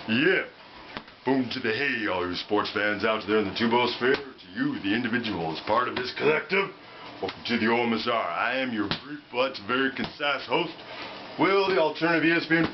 Yeah. Boom to the hay, all you sports fans out there in the two-ball-sphere. To you, the individual, as part of this collective. Welcome to the OMSR. I am your brief but very concise host, Will, the alternative ESPN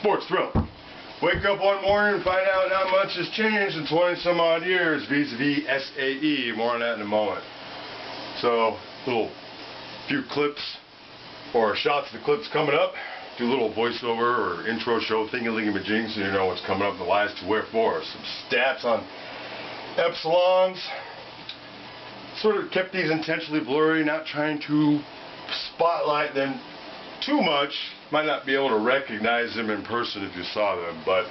Sports Thrill. Wake up one morning and find out how much has changed in 20-some-odd years vis-a-vis SAE. More on that in a moment. So, few clips, or shots of the clips coming up. Do a little voiceover or intro show thingy-lingy-majing so you know what's coming up in the last two wherefore. Some stats on Epsilons. Sort of kept these intentionally blurry, not trying to spotlight them too much. Might not be able to recognize them in person if you saw them, but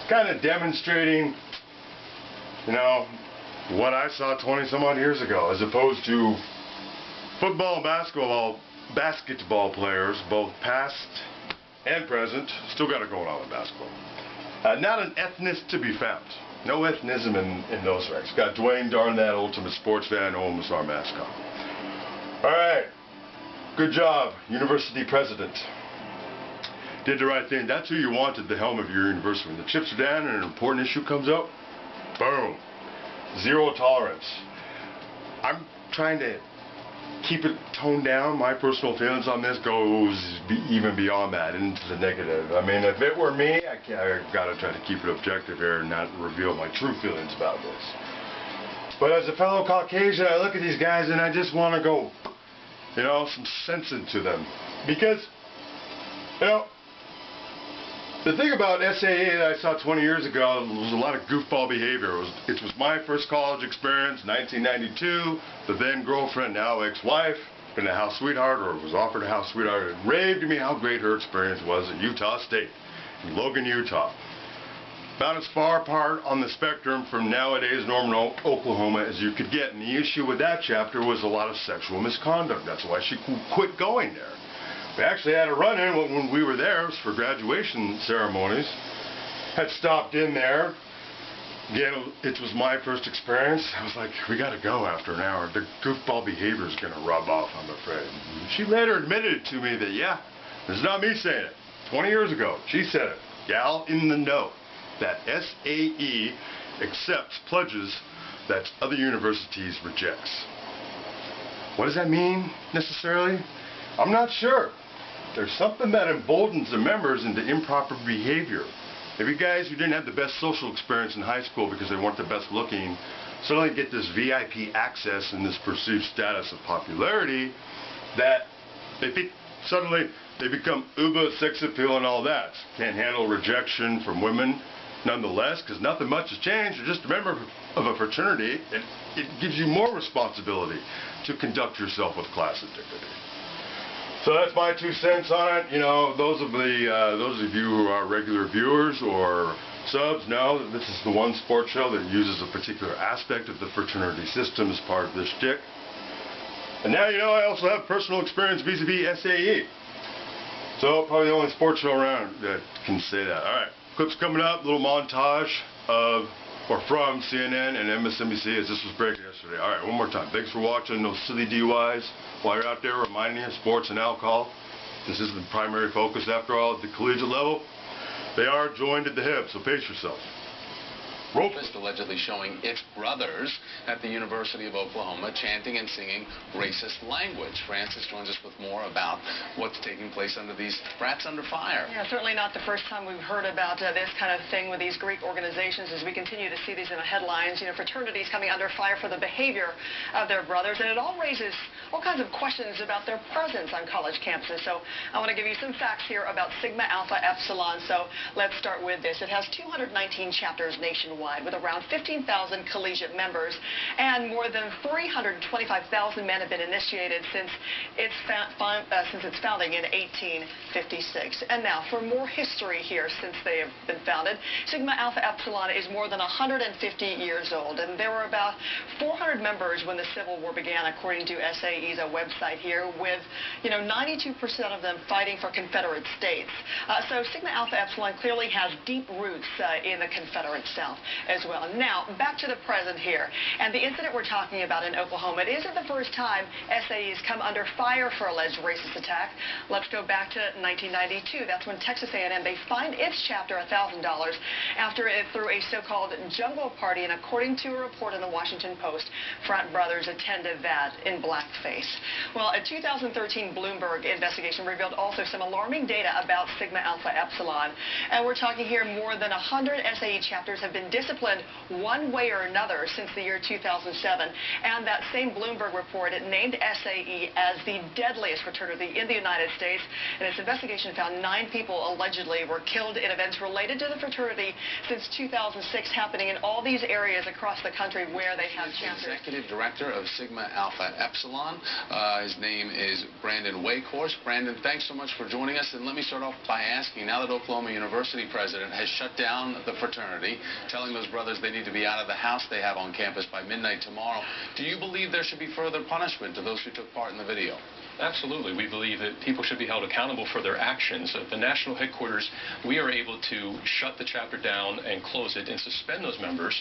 kind of demonstrating, you know, what I saw 20-some-odd years ago, as opposed to football and basketball players, both past and present. Still got it going on with basketball. Not an ethnicity to be found. No ethnism in those ranks. Got Dwayne, darn that ultimate sports fan, OMSR mascot. Alright. Good job, university president. Did the right thing. That's who you want at the helm of your university. When the chips are down and an important issue comes up, boom. Zero tolerance. I'm trying to keep it toned down. My personal feelings on this goes even beyond that, into the negative. I mean, if it were me, I gotta try to keep it objective here and not reveal my true feelings about this. But as a fellow Caucasian, I look at these guys and I just want to go, you know, some sense into them. Because, you know, the thing about SAE that I saw 20 years ago was a lot of goofball behavior. It was my first college experience, 1992. The then girlfriend, now ex-wife, been a house sweetheart, or was offered a house sweetheart, and raved to me how great her experience was at Utah State, in Logan, Utah. About as far apart on the spectrum from nowadays Norman, Oklahoma as you could get. And the issue with that chapter was a lot of sexual misconduct. That's why she quit going there. We actually had a run-in when we were there. It was for graduation ceremonies. Had stopped in there. Again, it was my first experience. I was like, we got to go after an hour. The goofball behavior is going to rub off, I'm afraid. She later admitted to me that, yeah, this is not me saying it. 20 years ago, she said it. Gal in the know. That SAE accepts pledges that other universities rejects. What does that mean, necessarily? I'm not sure. There's something that emboldens the members into improper behavior. Maybe guys who didn't have the best social experience in high school because they weren't the best looking suddenly get this VIP access and this perceived status of popularity that they think suddenly they become uber sex appeal and all that. Can't handle rejection from women nonetheless, because nothing much has changed. You're just a member of a fraternity. It gives you more responsibility to conduct yourself with class and dignity. So that's my 2 cents on it. You know, those of you who are regular viewers or subs know that this is the one sports show that uses a particular aspect of the fraternity system as part of this shtick. And now you know I also have personal experience vis-a-vis SAE. So probably the only sports show around that can say that. All right, clips coming up. Little montage of from CNN and MSNBC as this was breaking yesterday. All right, one more time. Thanks for watching those silly DUIs. While you're out there, reminding you, sports and alcohol. This is the primary focus, after all, at the collegiate level. They are joined at the hip, so pace yourself. Roll. Allegedly showing its brothers at the University of Oklahoma chanting and singing racist language. Francis joins us with more about what's taking place under these frats under fire. Yeah, certainly not the first time we've heard about this kind of thing with these Greek organizations, as we continue to see these in the headlines. You know, fraternities coming under fire for the behavior of their brothers, and it all raises all kinds of questions about their presence on college campuses. So I want to give you some facts here about Sigma Alpha Epsilon. So let's start with this. It has 219 chapters nationwide, with around 15,000 collegiate members, and more than 325,000 men have been initiated since its founding in 1856. And now, for more history here since they have been founded, Sigma Alpha Epsilon is more than 150 years old, and there were about 400 members when the Civil War began, according to SAE's website here, with 92% of them fighting for Confederate states. So Sigma Alpha Epsilon clearly has deep roots in the Confederate South. as well. Now, back to the present here. And the incident we're talking about in Oklahoma, it isn't the first time SAE has come under fire for alleged racist attack. Let's go back to 1992. That's when Texas A&M, they fined its chapter $1,000 after it threw a so-called jungle party. And according to a report in the Washington Post, frat brothers attended that in blackface. Well, a 2013 Bloomberg investigation revealed also some alarming data about Sigma Alpha Epsilon. And we're talking here more than 100 SAE chapters have been disciplined one way or another since the year 2007. And that same Bloomberg report, it named SAE as the deadliest fraternity in the United States. And its investigation found 9 people allegedly were killed in events related to the fraternity since 2006, happening in all these areas across the country where they have chapters. Executive Director of Sigma Alpha Epsilon. His name is Brandon Wakehorse. Brandon, thanks so much for joining us. And let me start off by asking, now that Oklahoma University president has shut down the fraternity, telling those brothers they need to be out of the house they have on campus by midnight tomorrow, do you believe there should be further punishment to those who took part in the video? Absolutely. We believe that people should be held accountable for their actions. At the national headquarters, we are able to shut the chapter down and close it and suspend those members.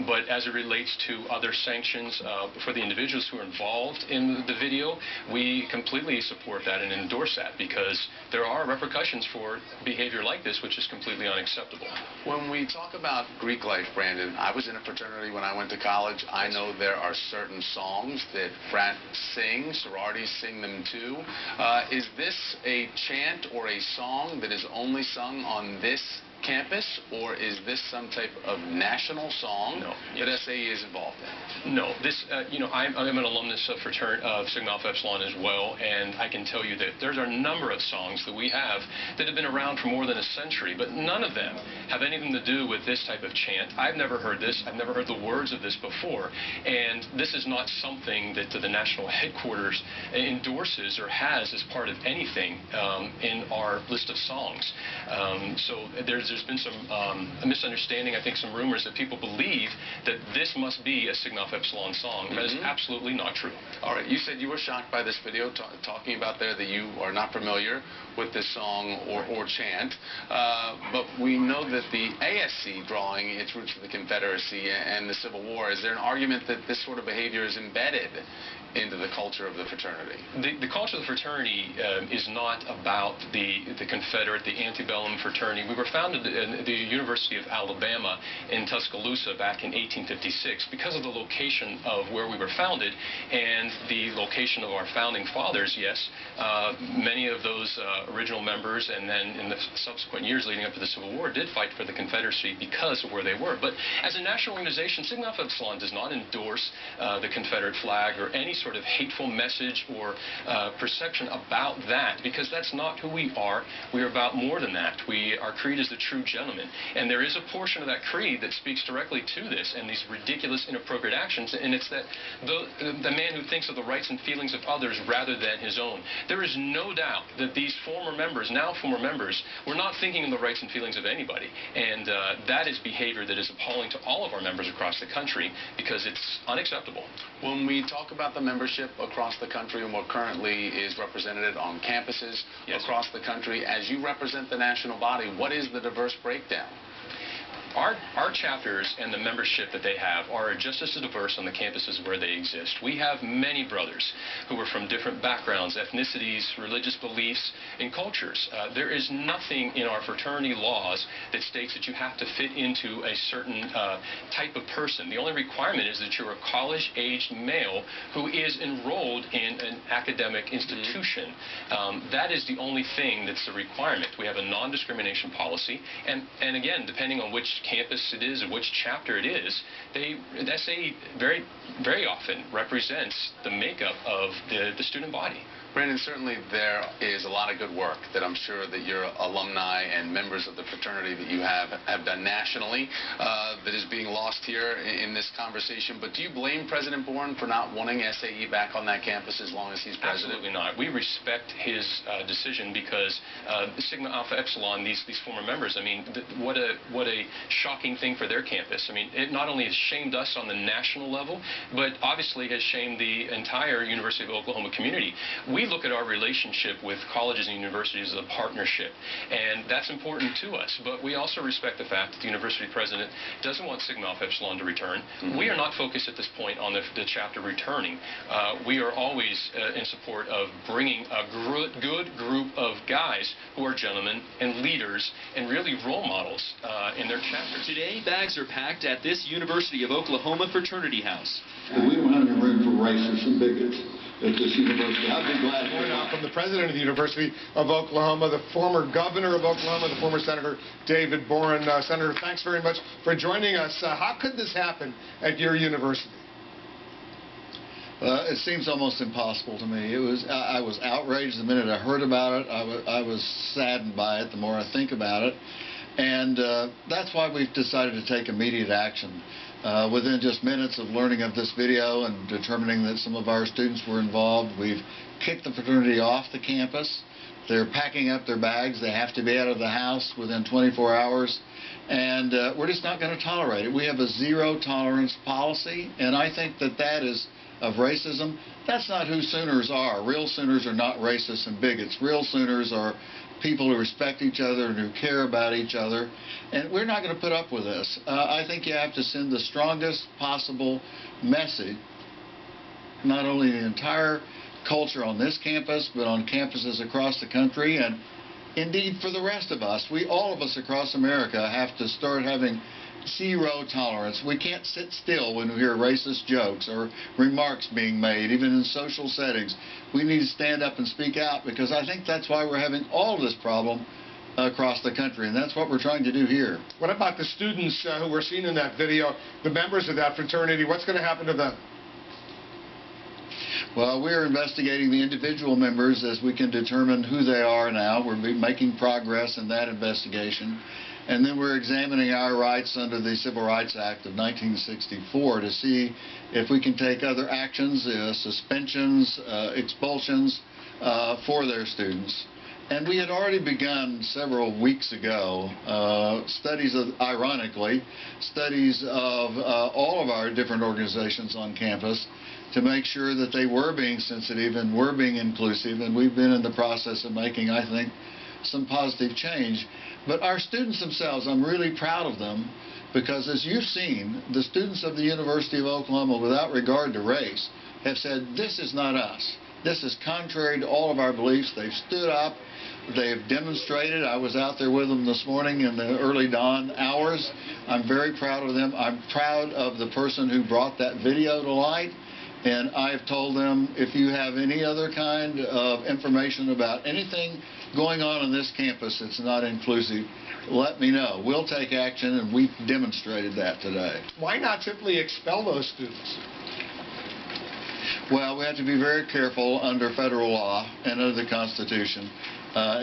But as it relates to other sanctions for the individuals who are involved in the video, we completely support that and endorse that, because there are repercussions for behavior like this, which is completely unacceptable. When we talk about Greek life, Brandon, I was in a fraternity when I went to college. I know there are certain songs that frats sing, sororities sing them too. Is this a chant or a song that is only sung on this campus, or is this some type of national song that SAE is involved in? No. This, I'm an alumnus of Sigma Alpha Epsilon as well, and I can tell you that there's a number of songs that we have that have been around for more than a century, but none of them have anything to do with this type of chant. I've never heard this. I've never heard the words of this before, and this is not something that the national headquarters endorses or has as part of anything in our list of songs. So there's been some misunderstanding, I think some rumors that people believe that this must be a Sigma Alpha Epsilon song. That is absolutely not true. All right, you said you were shocked by this video, talking about there that you are not familiar with this song or chant, but we know that the ASC, drawing its roots to the Confederacy and the Civil War, is there an argument that this sort of behavior is embedded into the culture of the fraternity? The culture of the fraternity is not about the Confederate, the antebellum fraternity. We were founded at the University of Alabama in Tuscaloosa back in 1856 because of the location of where we were founded and the location of our founding fathers. Yes, many of those original members, and then in the subsequent years leading up to the Civil War, did fight for the Confederacy because of where they were. But as a national organization, Sigma Alpha Epsilon does not endorse the Confederate flag or any sort of hateful message or perception about that, because that's not who we are. We are about more than that. Our creed is the true gentleman, and there is a portion of that creed that speaks directly to this and these ridiculous, inappropriate actions, and it's that the man who thinks of the rights and feelings of others rather than his own. There is no doubt that these now former members, were not thinking of the rights and feelings of anybody, and that is behavior that is appalling to all of our members across the country, because it's unacceptable. When we talk about the membership across the country and what currently is represented on campuses across the country, as you represent the national body, what is the diverse breakdown? Our chapters and the membership that they have are just as diverse on the campuses where they exist. We have many brothers who are from different backgrounds, ethnicities, religious beliefs, and cultures. There is nothing in our fraternity laws that states that you have to fit into a certain type of person. The only requirement is that you're a college-aged male who is enrolled in an academic institution. That is the only thing that's the requirement. We have a non-discrimination policy, and again, depending on which campus it is and which chapter it is, the SAE very often represents the makeup of the student body. Brandon, certainly there is a lot of good work that I'm sure that your alumni and members of the fraternity that you have done nationally that is being lost here in this conversation. But do you blame President Boren for not wanting SAE back on that campus as long as he's president? Absolutely not. We respect his decision, because Sigma Alpha Epsilon, these former members, I mean, what a shocking thing for their campus. I mean, it not only has shamed us on the national level, but obviously has shamed the entire University of Oklahoma community. We we look at our relationship with colleges and universities as a partnership, and that's important to us. But we also respect the fact that the university president doesn't want Sigma Alpha Epsilon to return. We are not focused at this point on the chapter returning. We are always in support of bringing a good group of guys who are gentlemen and leaders and really role models in their chapters. Today, bags are packed at this University of Oklahoma fraternity house. We don't have any room for racists and bigots at this university. I'd be glad to. Now from the president of the University of Oklahoma, the former governor of Oklahoma, the former Senator David Boren. Senator, thanks very much for joining us. How could this happen at your university? It seems almost impossible to me. I was outraged the minute I heard about it. I was saddened by it the more I think about it. And that's why we've decided to take immediate action. Within just minutes of learning of this video and determining that some of our students were involved, we've kicked the fraternity off the campus. They're packing up their bags. They have to be out of the house within 24 hours. And we're just not going to tolerate it. We have a zero tolerance policy, and I think that that is of racism. That's not who Sooners are. Real Sooners are not racists and bigots. Real Sooners are people who respect each other and who care about each other, and we're not going to put up with this. I think you have to send the strongest possible message, not only the entire culture on this campus, but on campuses across the country, and indeed for the rest of us. All of us across America have to start having zero tolerance. We can't sit still when we hear racist jokes or remarks being made, even in social settings. We need to stand up and speak out, because I think that's why we're having all of this problem across the country, and that's what we're trying to do here. What about the students who were seen in that video, the members of that fraternity? What's going to happen to them? Well, we're investigating the individual members as we can determine who they are now. We're making progress in that investigation. And then we're examining our rights under the Civil Rights Act of 1964 to see if we can take other actions, suspensions, expulsions for their students. And we had already begun several weeks ago ironically, studies of all of our different organizations on campus to make sure that they were being sensitive and were being inclusive. And we've been in the process of making, I think, some positive change. But our students themselves, I'm really proud of them, because as you've seen, the students of the University of Oklahoma, without regard to race, have said, this is not us. This is contrary to all of our beliefs. They've stood up. They've demonstrated. I was out there with them this morning in the early dawn hours. I'm very proud of them. I'm proud of the person who brought that video to light. And I've told them, if you have any other kind of information about anything going on this campus that's not inclusive, let me know. We'll take action, and we've demonstrated that today. Why not simply expel those students? Well, we have to be very careful under federal law and under the Constitution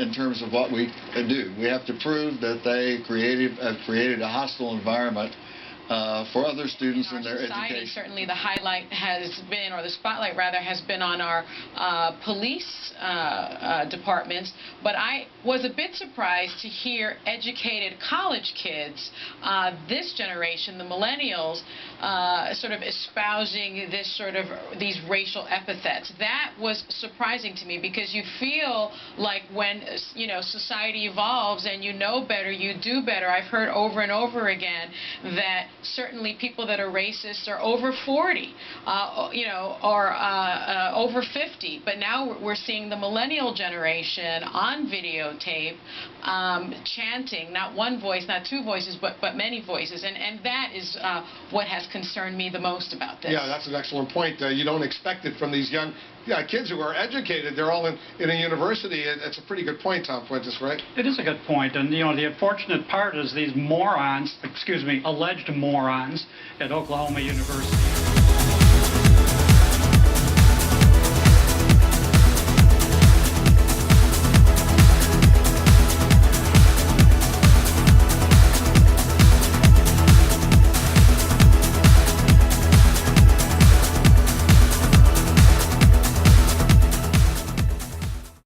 in terms of what we do. We have to prove that they have created a hostile environment for other students in their education. Certainly the highlight has been, or the spotlight rather, has been on our police departments, but I was a bit surprised to hear educated college kids, this generation, the millennials, sort of espousing these racial epithets. That was surprising to me, because you feel like when society evolves and you know better, you do better. I've heard over and over again that certainly people that are racist are over 40, or over 50. But now we're seeing the millennial generation on videotape chanting, not one voice, not two voices, but many voices. And that is what has concerned me the most about this. Yeah, that's an excellent point. You don't expect it from these young kids who are educated. They're all in a university. It's a pretty good point, Tom Fuentes, right? It is a good point. And, the unfortunate part is these morons, alleged morons at Oklahoma University